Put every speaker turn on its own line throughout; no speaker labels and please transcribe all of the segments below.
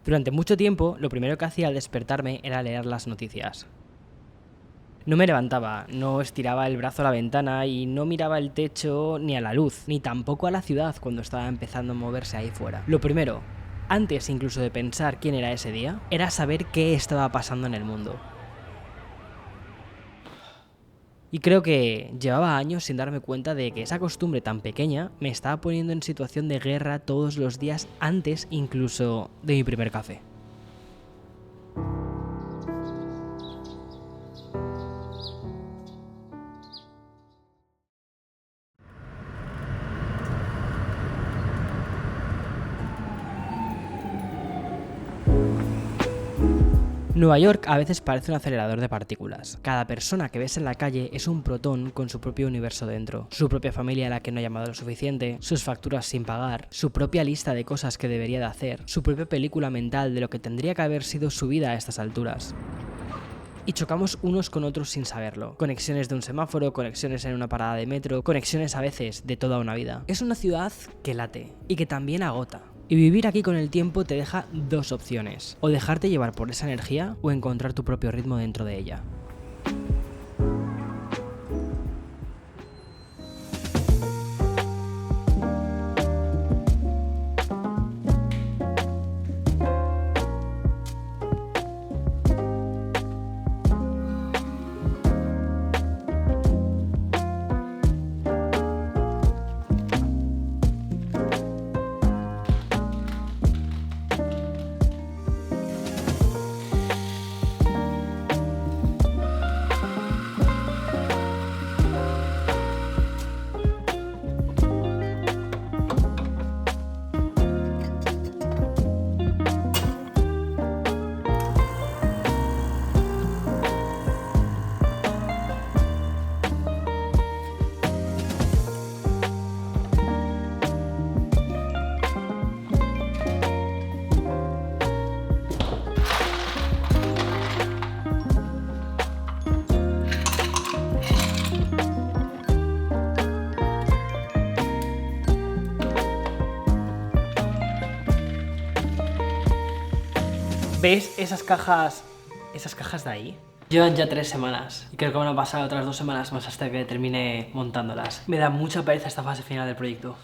Durante mucho tiempo, lo primero que hacía al despertarme era leer las noticias. No me levantaba, no estiraba el brazo a la ventana y no miraba el techo ni a la luz, ni tampoco a la ciudad cuando estaba empezando a moverse ahí fuera. Lo primero, antes incluso de pensar quién era ese día, era saber qué estaba pasando en el mundo. Y creo que llevaba años sin darme cuenta de que esa costumbre tan pequeña me estaba poniendo en situación de guerra todos los días antes incluso de mi primer café. Nueva York a veces parece un acelerador de partículas. Cada persona que ves en la calle es un protón con su propio universo dentro, su propia familia a la que no ha llamado lo suficiente, sus facturas sin pagar, su propia lista de cosas que debería de hacer, su propia película mental de lo que tendría que haber sido su vida a estas alturas. Y chocamos unos con otros sin saberlo. Conexiones de un semáforo, conexiones en una parada de metro, conexiones a veces de toda una vida. Es una ciudad que late y que también agota. Y vivir aquí con el tiempo te deja dos opciones: o dejarte llevar por esa energía o encontrar tu propio ritmo dentro de ella. ¿Ves esas cajas de ahí? Llevan ya 3 semanas y creo que van a pasar otras 2 semanas más hasta que termine montándolas. Me da mucha pereza esta fase final del proyecto.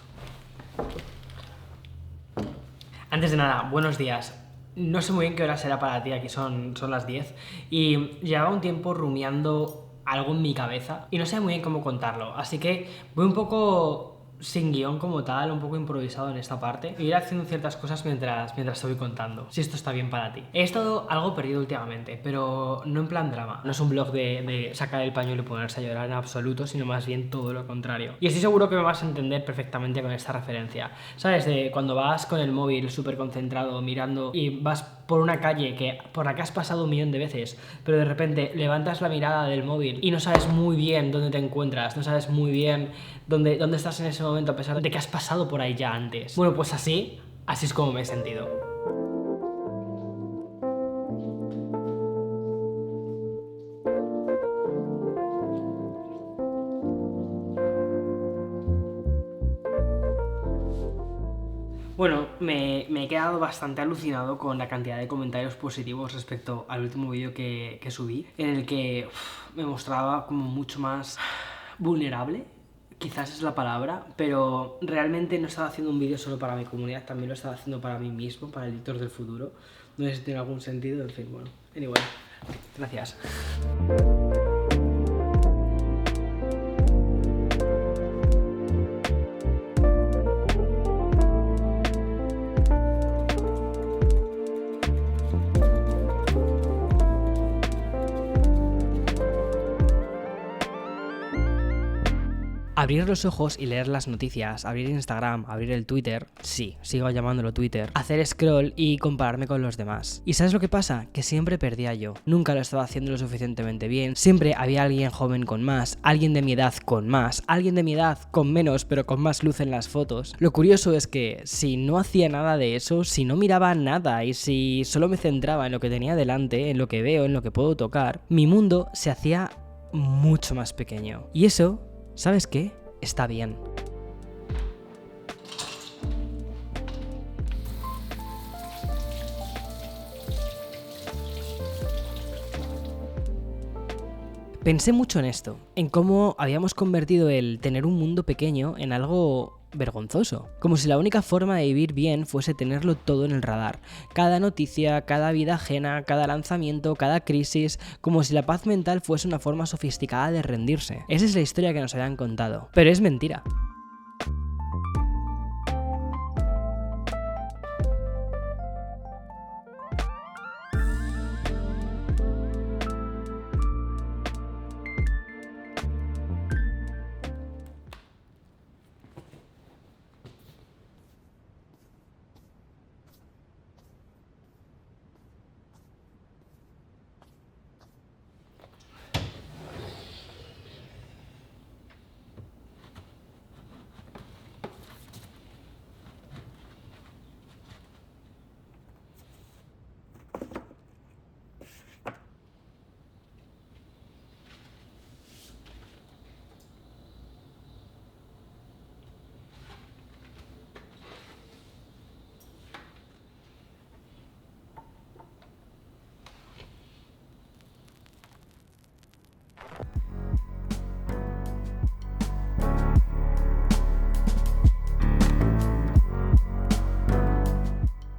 Antes de nada, buenos días. No sé muy bien qué hora será para ti, aquí son las 10. Y llevaba un tiempo rumiando algo en mi cabeza y no sé muy bien cómo contarlo. Así que voy un poco sin guión como tal, un poco improvisado en esta parte. Y ir haciendo ciertas cosas mientras te voy contando, si esto está bien para ti. He estado algo perdido últimamente, pero no en plan drama. No es un blog de sacar el pañuelo y ponerse a llorar en absoluto, sino más bien todo lo contrario. Y estoy seguro que me vas a entender perfectamente con esta referencia. ¿Sabes? De cuando vas con el móvil súper concentrado, mirando y vas por una calle por la que has pasado 1.000.000 de veces, pero de repente levantas la mirada del móvil y no sabes muy bien dónde te encuentras, no sabes muy bien dónde estás en ese momento a pesar de que has pasado por ahí ya antes. Bueno, pues así es como me he sentido. Bueno, me he quedado bastante alucinado con la cantidad de comentarios positivos respecto al último vídeo que subí, en el que me mostraba como mucho más vulnerable, quizás es la palabra, pero realmente no estaba haciendo un vídeo solo para mi comunidad, también lo estaba haciendo para mí mismo, para el Editor del Futuro. No sé si tiene algún sentido, en fin, bueno, anyway, gracias. Abrir los ojos y leer las noticias, abrir Instagram, abrir el Twitter, sí, sigo llamándolo Twitter, hacer scroll y compararme con los demás. ¿Y sabes lo que pasa? Que siempre perdía yo. Nunca lo estaba haciendo lo suficientemente bien. Siempre había alguien joven con más, alguien de mi edad con más, alguien de mi edad con menos, pero con más luz en las fotos. Lo curioso es que si no hacía nada de eso, si no miraba nada y si solo me centraba en lo que tenía delante, en lo que veo, en lo que puedo tocar, mi mundo se hacía mucho más pequeño. Y eso, ¿sabes qué? Está bien. Pensé mucho en esto, en cómo habíamos convertido el tener un mundo pequeño en algo vergonzoso. Como si la única forma de vivir bien fuese tenerlo todo en el radar. Cada noticia, cada vida ajena, cada lanzamiento, cada crisis, como si la paz mental fuese una forma sofisticada de rendirse. Esa es la historia que nos habían contado. Pero es mentira.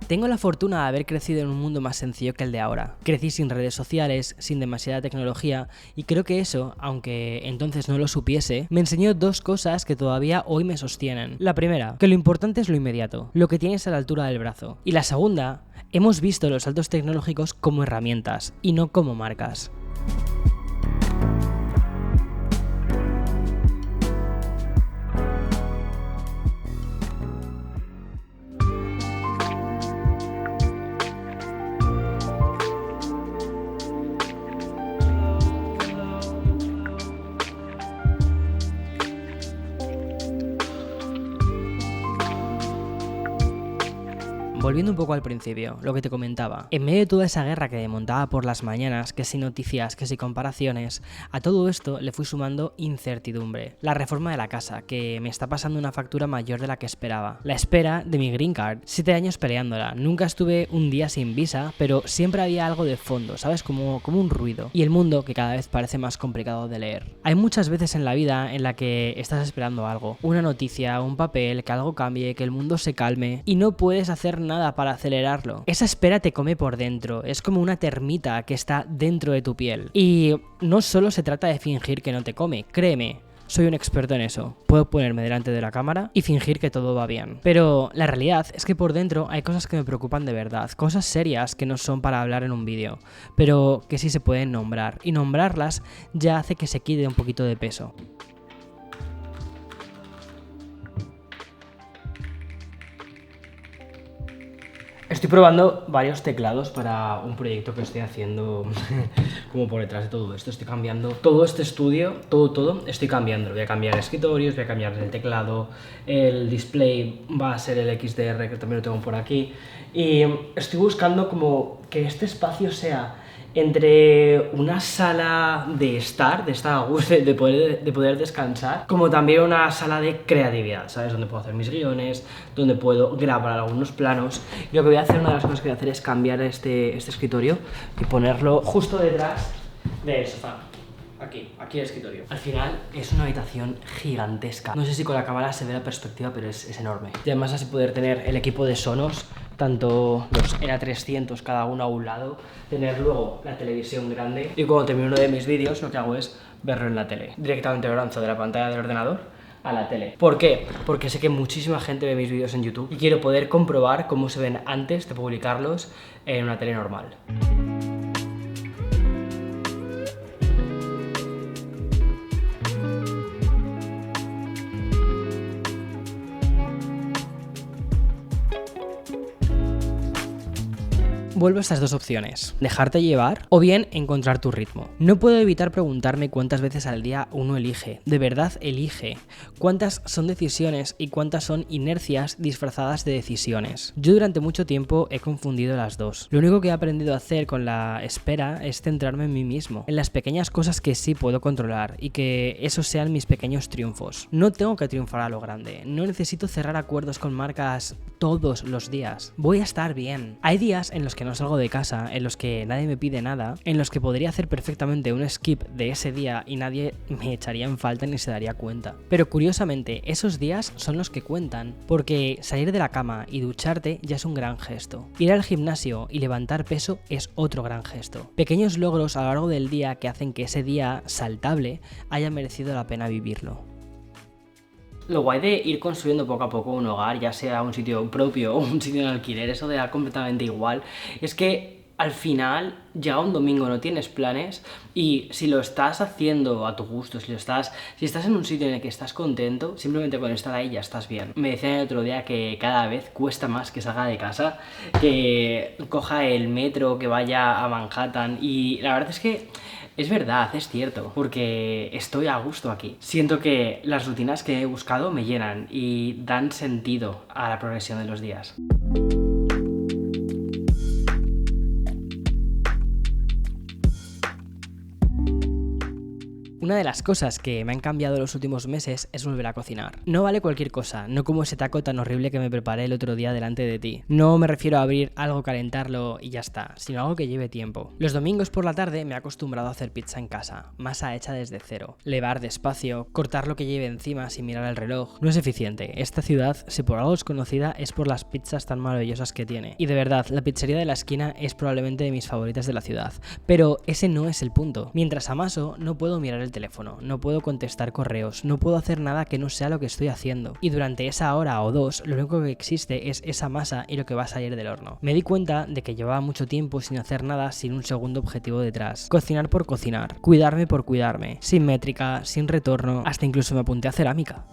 Tengo la fortuna de haber crecido en un mundo más sencillo que el de ahora. Crecí sin redes sociales, sin demasiada tecnología, y creo que eso, aunque entonces no lo supiese, me enseñó dos cosas que todavía hoy me sostienen. La primera, que lo importante es lo inmediato, lo que tienes a la altura del brazo. Y la segunda, hemos visto los saltos tecnológicos como herramientas, y no como marcas. Volviendo un poco al principio, lo que te comentaba. En medio de toda esa guerra que me montaba por las mañanas, que si noticias, que si comparaciones, a todo esto le fui sumando incertidumbre. La reforma de la casa, que me está pasando una factura mayor de la que esperaba. La espera de mi green card, 7 años peleándola. Nunca estuve un día sin visa, pero siempre había algo de fondo, ¿sabes? Como un ruido. Y el mundo que cada vez parece más complicado de leer. Hay muchas veces en la vida en la que estás esperando algo. Una noticia, un papel, que algo cambie, que el mundo se calme, y no puedes hacer nada para acelerarlo. Esa espera te come por dentro, es como una termita que está dentro de tu piel. Y no solo se trata de fingir que no te come, créeme. Soy un experto en eso. Puedo ponerme delante de la cámara y fingir que todo va bien. Pero la realidad es que por dentro hay cosas que me preocupan de verdad. Cosas serias que no son para hablar en un vídeo, pero que sí se pueden nombrar. Y nombrarlas ya hace que se quite un poquito de peso. Estoy probando varios teclados para un proyecto que estoy haciendo como por detrás de todo esto. Estoy cambiando todo este estudio, todo estoy cambiando. Voy a cambiar escritorios, voy a cambiar el teclado, el display va a ser el XDR, que también lo tengo por aquí. Y estoy buscando como que este espacio sea entre una sala de estar a gusto, de poder descansar, como también una sala de creatividad, ¿sabes? Donde puedo hacer mis guiones, donde puedo grabar algunos planos. Y lo que voy a hacer, una de las cosas que voy a hacer es cambiar este escritorio y ponerlo justo detrás del sofá. Aquí el escritorio. Al final es una habitación gigantesca. No sé si con la cámara se ve la perspectiva, pero es enorme. Y además así poder tener el equipo de Sonos, tanto los ERA300 cada uno a un lado, tener luego la televisión grande y cuando termino uno de mis vídeos lo que hago es verlo en la tele. Directamente lo lanzo de la pantalla del ordenador a la tele. ¿Por qué? Porque sé que muchísima gente ve mis vídeos en YouTube y quiero poder comprobar cómo se ven antes de publicarlos en una tele normal. Vuelvo a estas dos opciones, dejarte llevar o bien encontrar tu ritmo. No puedo evitar preguntarme cuántas veces al día uno elige, de verdad elige, cuántas son decisiones y cuántas son inercias disfrazadas de decisiones. Yo durante mucho tiempo he confundido las dos. Lo único que he aprendido a hacer con la espera es centrarme en mí mismo, en las pequeñas cosas que sí puedo controlar y que esos sean mis pequeños triunfos. No tengo que triunfar a lo grande, no necesito cerrar acuerdos con marcas todos los días. Voy a estar bien. Hay días en los que no no salgo de casa, en los que nadie me pide nada, en los que podría hacer perfectamente un skip de ese día y nadie me echaría en falta ni se daría cuenta. Pero curiosamente, esos días son los que cuentan, porque salir de la cama y ducharte ya es un gran gesto. Ir al gimnasio y levantar peso es otro gran gesto. Pequeños logros a lo largo del día que hacen que ese día saltable haya merecido la pena vivirlo. Lo guay de ir construyendo poco a poco un hogar, ya sea un sitio propio o un sitio en alquiler, eso de dar completamente igual, es que al final llega un domingo, no tienes planes y si lo estás haciendo a tu gusto, si estás en un sitio en el que estás contento, simplemente con estar ahí ya estás bien. Me decían el otro día que cada vez cuesta más que salga de casa, que coja el metro, que vaya a Manhattan y la verdad es que es verdad, es cierto, porque estoy a gusto aquí. Siento que las rutinas que he buscado me llenan y dan sentido a la progresión de los días. Una de las cosas que me han cambiado en los últimos meses es volver a cocinar. No vale cualquier cosa, no como ese taco tan horrible que me preparé el otro día delante de ti. No me refiero a abrir algo, calentarlo y ya está, sino algo que lleve tiempo. Los domingos por la tarde me he acostumbrado a hacer pizza en casa, masa hecha desde cero. Levar despacio, cortar lo que lleve encima sin mirar el reloj. No es eficiente. Esta ciudad, si por algo es conocida, es por las pizzas tan maravillosas que tiene. Y de verdad, la pizzería de la esquina es probablemente de mis favoritas de la ciudad. Pero ese no es el punto. Mientras amaso, no puedo mirar el teléfono, no puedo contestar correos, no puedo hacer nada que no sea lo que estoy haciendo. Y durante esa hora o dos, lo único que existe es esa masa y lo que va a salir del horno. Me di cuenta de que llevaba mucho tiempo sin hacer nada sin un segundo objetivo detrás. Cocinar por cocinar, cuidarme por cuidarme, sin métrica, sin retorno, hasta incluso me apunté a cerámica.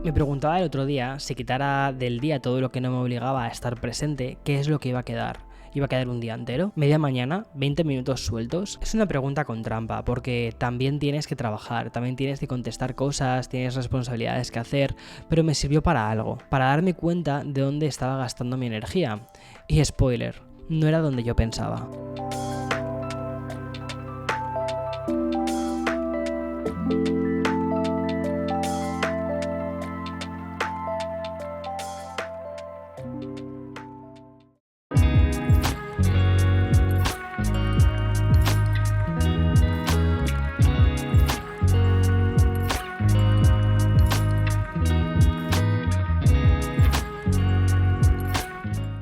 Me preguntaba el otro día, si quitara del día todo lo que no me obligaba a estar presente, ¿qué es lo que iba a quedar? ¿Iba a quedar un día entero? ¿Media mañana? ¿20 minutos sueltos? Es una pregunta con trampa, porque también tienes que trabajar, también tienes que contestar cosas, tienes responsabilidades que hacer, pero me sirvió para algo, para darme cuenta de dónde estaba gastando mi energía. Y spoiler, no era donde yo pensaba.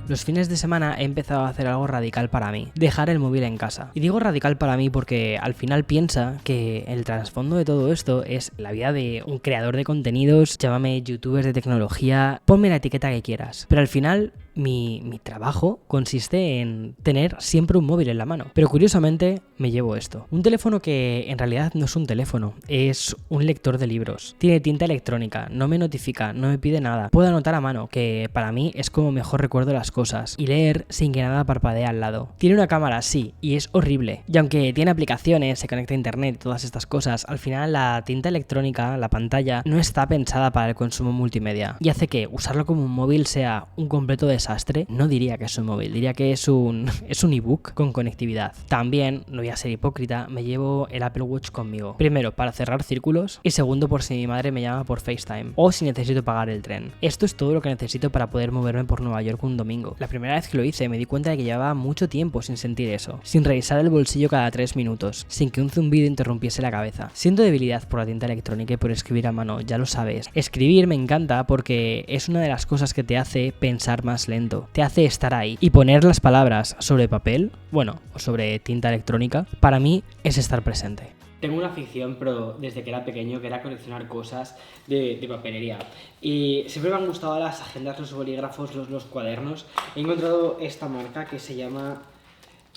Los fines de semana he empezado a hacer algo radical para mí, dejar el móvil en casa. Y digo radical para mí porque al final piensa que el trasfondo de todo esto es la vida de un creador de contenidos, llámame youtubers de tecnología, ponme la etiqueta que quieras. Pero al final mi trabajo consiste en tener siempre un móvil en la mano. Pero curiosamente me llevo esto. Un teléfono que en realidad no es un teléfono, es un lector de libros. Tiene tinta electrónica, no me notifica, no me pide nada. Puedo anotar a mano, que para mí es como mejor recuerdo las cosas. Y leer sin que nada parpadee al lado. Tiene una cámara, sí, y es horrible. Y aunque tiene aplicaciones, se conecta a internet y todas estas cosas, al final la tinta electrónica, la pantalla, no está pensada para el consumo multimedia. Y hace que usarlo como un móvil sea un completo desastre. No diría que es un móvil, diría que es un ebook con conectividad. También, no voy a ser hipócrita, me llevo el Apple Watch conmigo. Primero, para cerrar círculos y segundo, por si mi madre me llama por FaceTime o si necesito pagar el tren. Esto es todo lo que necesito para poder moverme por Nueva York un domingo. La primera vez que lo hice me di cuenta de que llevaba mucho tiempo sin sentir eso, sin revisar el bolsillo cada 3 minutos, sin que un zumbido interrumpiese la cabeza. Siento debilidad por la tinta electrónica y por escribir a mano, ya lo sabes. Escribir me encanta porque es una de las cosas que te hace pensar más lento, te hace estar ahí y poner las palabras sobre papel, bueno, o sobre tinta electrónica, para mí es estar presente. Tengo una afición, pero desde que era pequeño, que era coleccionar cosas de papelería. Y siempre me han gustado las agendas, los bolígrafos, los cuadernos. He encontrado esta marca que se llama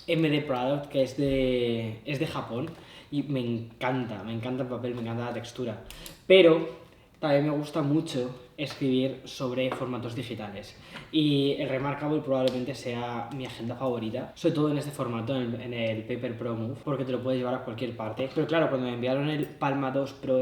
MD Product, que es de Japón. Y me encanta el papel, me encanta la textura. Pero también me gusta mucho escribir sobre formatos digitales. Y el Remarkable probablemente sea mi agenda favorita, sobre todo en este formato, en el Paper Pro Move, porque te lo puedes llevar a cualquier parte. Pero claro, cuando me enviaron el Palma 2 Pro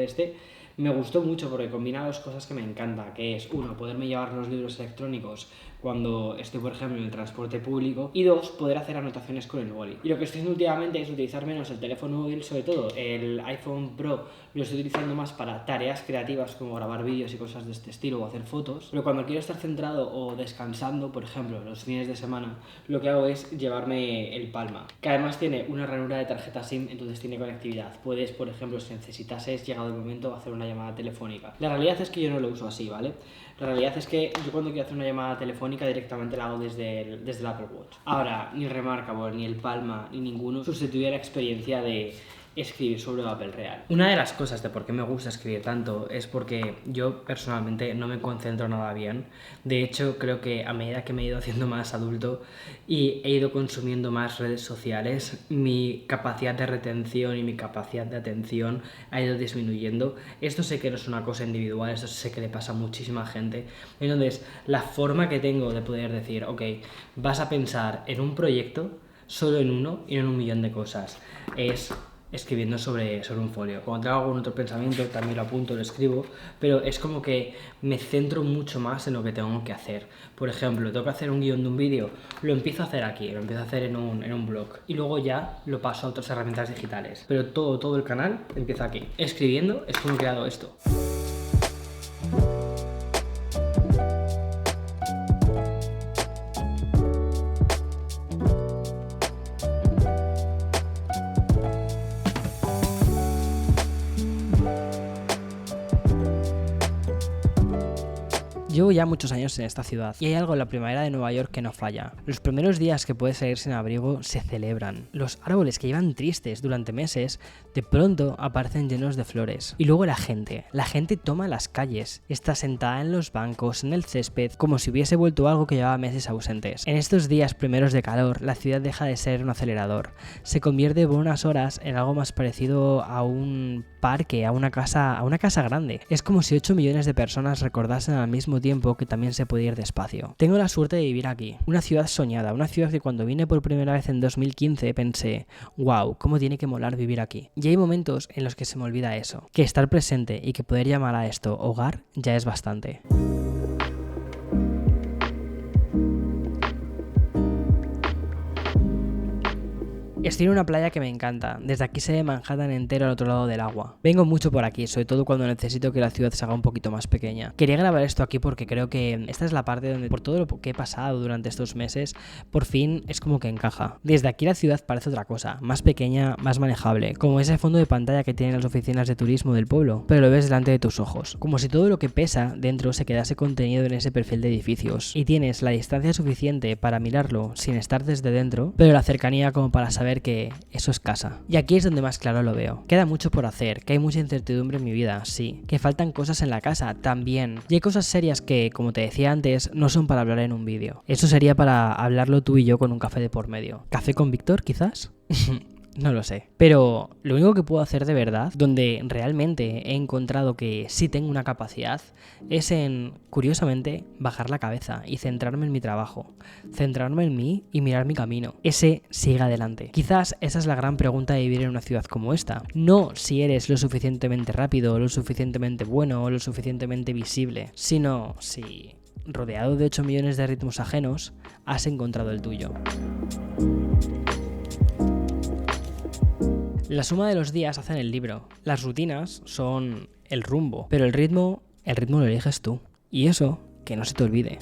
me gustó mucho porque combina dos cosas que me encanta, que es, uno, poderme llevar los libros electrónicos cuando estoy, por ejemplo, en el transporte público. Y 2, poder hacer anotaciones con el boli. Y lo que estoy haciendo últimamente es utilizar menos el teléfono móvil, sobre todo el iPhone Pro lo estoy utilizando más para tareas creativas como grabar vídeos y cosas de este estilo o hacer fotos. Pero cuando quiero estar centrado o descansando, por ejemplo, los fines de semana, lo que hago es llevarme el Palma, que además tiene una ranura de tarjeta SIM, entonces tiene conectividad. Puedes, por ejemplo, si necesitases, llegado el momento, hacer una llamada telefónica. La realidad es que yo no lo uso así, ¿vale? La realidad es que yo cuando quiero hacer una llamada telefónica directamente la hago desde el Apple Watch. Ahora, ni Remarkable, ni el Palma, ni ninguno sustituye la experiencia de escribir sobre papel real. Una de las cosas de por qué me gusta escribir tanto es porque yo personalmente no me concentro nada bien. De hecho, creo que a medida que me he ido haciendo más adulto y he ido consumiendo más redes sociales, mi capacidad de retención y mi capacidad de atención ha ido disminuyendo. Esto sé que no es una cosa individual, esto sé que le pasa a muchísima gente. Entonces, la forma que tengo de poder decir, ok, vas a pensar en un proyecto, solo en uno y no en un millón de cosas, es escribiendo sobre un folio. Cuando tengo algún otro pensamiento también lo apunto, lo escribo, pero es como que me centro mucho más en lo que tengo que hacer. Por ejemplo, tengo que hacer un guión de un vídeo, lo empiezo a hacer aquí, lo empiezo a hacer en un blog y luego ya lo paso a otras herramientas digitales. Pero todo el canal empieza aquí. Escribiendo es como he creado esto. Llevo ya muchos años en esta ciudad y hay algo en la primavera de Nueva York que no falla. Los primeros días que puedes salir sin abrigo se celebran. Los árboles que llevan tristes durante meses de pronto aparecen llenos de flores. Y luego la gente toma las calles, está sentada en los bancos, en el césped, como si hubiese vuelto algo que llevaba meses ausentes. En estos días primeros de calor, la ciudad deja de ser un acelerador. Se convierte por unas horas en algo más parecido a un parque, a una casa grande. Es como si 8 millones de personas recordasen al mismo tiempo que también se puede ir despacio. Tengo la suerte de vivir aquí, una ciudad soñada, una ciudad que cuando vine por primera vez en 2015 pensé, wow, cómo tiene que molar vivir aquí. Y hay momentos en los que se me olvida eso, que estar presente y que poder llamar a esto hogar ya es bastante. Estoy en una playa que me encanta, desde aquí se ve Manhattan entero al otro lado del agua. Vengo mucho por aquí, sobre todo cuando necesito que la ciudad se haga un poquito más pequeña. Quería grabar esto aquí porque creo que esta es la parte donde, por todo lo que he pasado durante estos meses, por fin es como que encaja. Desde aquí la ciudad parece otra cosa, más pequeña, más manejable, como ese fondo de pantalla que tienen las oficinas de turismo del pueblo, pero lo ves delante de tus ojos, como si todo lo que pesa dentro se quedase contenido en ese perfil de edificios, y tienes la distancia suficiente para mirarlo sin estar desde dentro, pero la cercanía como para saber que eso es casa. Y aquí es donde más claro lo veo. Queda mucho por hacer, que hay mucha incertidumbre en mi vida, sí, que faltan cosas en la casa, también, y hay cosas serias que, como te decía antes, no son para hablar en un vídeo. Eso sería para hablarlo tú y yo con un café de por medio. ¿Café con Víctor, quizás? No lo sé. Pero lo único que puedo hacer de verdad, donde realmente he encontrado que sí tengo una capacidad, es en, curiosamente, bajar la cabeza y centrarme en mi trabajo. Centrarme en mí y mirar mi camino. Ese sigue adelante. Quizás esa es la gran pregunta de vivir en una ciudad como esta. No si eres lo suficientemente rápido, lo suficientemente bueno o lo suficientemente visible, sino si, rodeado de 8 millones de ritmos ajenos, has encontrado el tuyo. La suma de los días hacen el libro. Las rutinas son el rumbo, pero el ritmo lo eliges tú. Y eso, que no se te olvide.